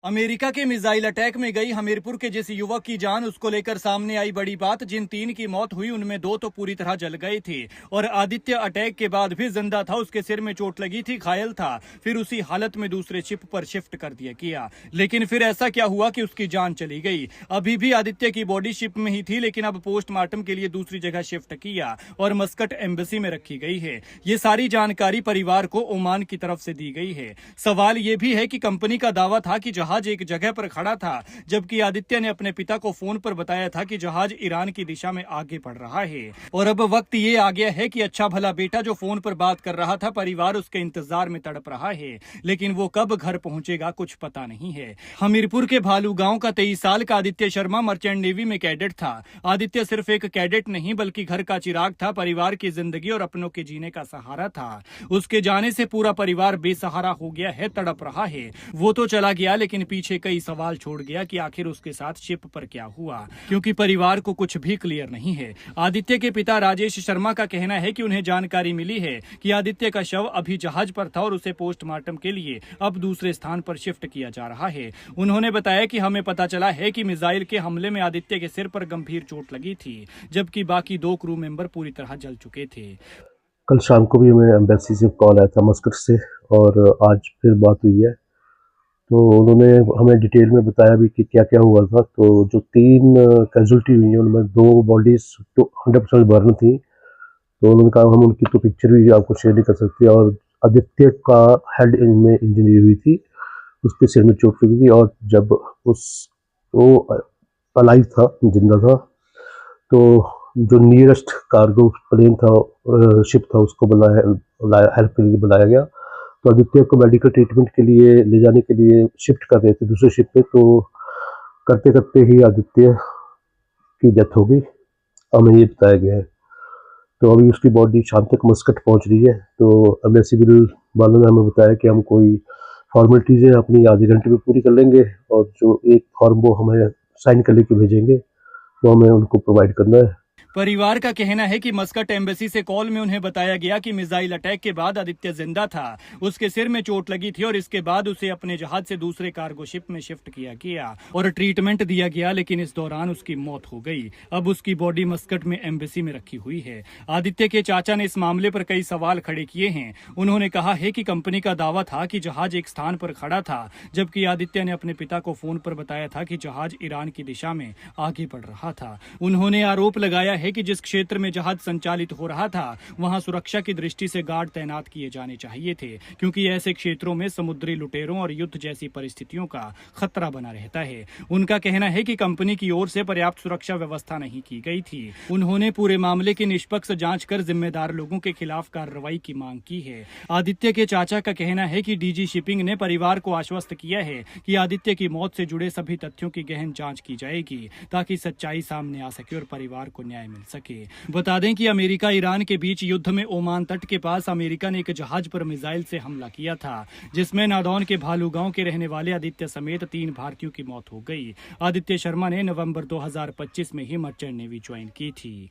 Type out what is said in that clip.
America के missile attack में गई हमीरपुर के जिस युवक की जान, उसको लेकर सामने आई बड़ी बात। जिन 3 की मौत हुई उनमें 2 तो पूरी तरह जल गए थे और आदित्य अटैक के बाद भी जिंदा था। उसके सिर में चोट लगी थी, घायल था, फिर उसी हालत में दूसरे शिप पर शिफ्ट कर दिया गया। लेकिन फिर ऐसा क्या हुआ कि उसकी जान चली गई। अभी भी आदित्य की बॉडी शिप में ही थी, लेकिन अब पोस्टमार्टम के लिए दूसरी जगह शिफ्ट किया और मस्कट एम्बेसी में रखी गई है। ये सारी जानकारी परिवार को ओमान की तरफ से दी गई है। सवाल ये भी है कि कंपनी का दावा था कि जहाज एक जगह पर खड़ा था, जबकि आदित्य ने अपने पिता को फोन पर बताया था कि जहाज ईरान की दिशा में आगे बढ़ रहा है। और अब वक्त ये आ गया है कि अच्छा भला बेटा जो फोन पर बात कर रहा था, परिवार उसके इंतजार में तड़प रहा है, लेकिन वो कब घर पहुंचेगा कुछ पता नहीं है। हमीरपुर के भालू गांव का 23 साल का आदित्य शर्मा मर्चेंट नेवी में कैडेट था। आदित्य सिर्फ एक कैडेट नहीं बल्कि घर का चिराग था, परिवार की जिंदगी और अपनों के जीने का सहारा था। उसके जाने से पूरा परिवार बेसहारा हो गया है, तड़प रहा है। वो तो चला गया, लेकिन पीछे कई सवाल छोड़ गया कि आखिर उसके साथ शिप पर क्या हुआ, क्योंकि परिवार को कुछ भी क्लियर नहीं है। आदित्य के पिता राजेश शर्मा का कहना है कि उन्हें जानकारी मिली है कि आदित्य का शव अभी जहाज पर था और उसे पोस्टमार्टम के लिए अब दूसरे स्थान पर शिफ्ट किया जा रहा है। उन्होंने बताया कि हमें पता चला है कि मिसाइल के हमले में आदित्य के सिर पर गंभीर चोट लगी थी, जबकि बाकी 2 क्रू मेंबर पूरी तरह जल चुके थे। कल शाम को भी हमें एम्बेसी से कॉल आया था मस्कट से, और आज फिर बात हुई है। तो उन्होंने हमें डिटेल में बताया भी कि क्या क्या हुआ था। तो जो 3 कैजुअल्टी हुई हैं उनमें 2 बॉडीज तो 100% बर्न थी। तो उन्होंने कहा हम उनकी तो पिक्चर भी आपको शेयर नहीं कर सकते। और आदित्य का हेड में इंजरी हुई थी, उसके सिर में चोट लगी थी, और जब वो अलाइव था, जिंदा था, तो जो नियरेस्ट कार्गो प्लेन था, शिप था, उसको बुलाया, हेल्प के लिए बुलाया गया। तो आदित्य को मेडिकल ट्रीटमेंट के लिए ले जाने के लिए शिफ्ट कर रहे थे दूसरे शिप पे। तो करते करते ही आदित्य की डेथ हो गई, हमें ये बताया गया है। तो अभी उसकी बॉडी शाम तक मस्कट पहुंच रही है। तो अब सिविल वालों ने हमें बताया कि हम कोई फॉर्मेलिटीज़ें अपनी आधे घंटे में पूरी कर लेंगे, और जो एक फॉर्म वो हमें साइन कर लेके भेजेंगे, वो हमें उनको प्रोवाइड करना है। परिवार का कहना है कि मस्कट एम्बेसी से कॉल में उन्हें बताया गया कि मिसाइल अटैक के बाद आदित्य जिंदा था, उसके सिर में चोट लगी थी और इसके बाद उसे अपने जहाज से दूसरे कार्गो शिप में शिफ्ट किया गया और ट्रीटमेंट दिया गया, लेकिन इस दौरान उसकी मौत हो गई। अब उसकी बॉडी मस्कट में एम्बेसी में रखी हुई है। आदित्य के चाचा ने इस मामले पर कई सवाल खड़े किए हैं। उन्होंने कहा है कि कंपनी का दावा था कि जहाज एक स्थान पर खड़ा था, जबकि आदित्य ने अपने पिता को फोन पर बताया था कि जहाज ईरान की दिशा में आगे बढ़ रहा था। उन्होंने आरोप लगाया है कि जिस क्षेत्र में जहाज संचालित हो रहा था, वहां सुरक्षा की दृष्टि से गार्ड तैनात किए जाने चाहिए थे, क्योंकि ऐसे क्षेत्रों में समुद्री लुटेरों और युद्ध जैसी परिस्थितियों का खतरा बना रहता है। उनका कहना है कि कंपनी की ओर से पर्याप्त सुरक्षा व्यवस्था नहीं की गई थी। उन्होंने पूरे मामले की निष्पक्ष जांच कर जिम्मेदार लोगों के खिलाफ कार्रवाई की मांग की है। आदित्य के चाचा का कहना है कि डीजी शिपिंग ने परिवार को आश्वस्त किया है कि आदित्य की मौत से जुड़े सभी तथ्यों की गहन जांच की जाएगी, ताकि सच्चाई सामने आ सके और परिवार को न्याय मिल सके। बता दें कि अमेरिका ईरान के बीच युद्ध में ओमान तट के पास अमेरिका ने एक जहाज पर मिसाइल से हमला किया था, जिसमें नादौन के भालू गांव के रहने वाले आदित्य समेत 3 भारतीयों की मौत हो गई। आदित्य शर्मा ने नवंबर 2025 में ही मर्चेंट नेवी ज्वाइन की थी।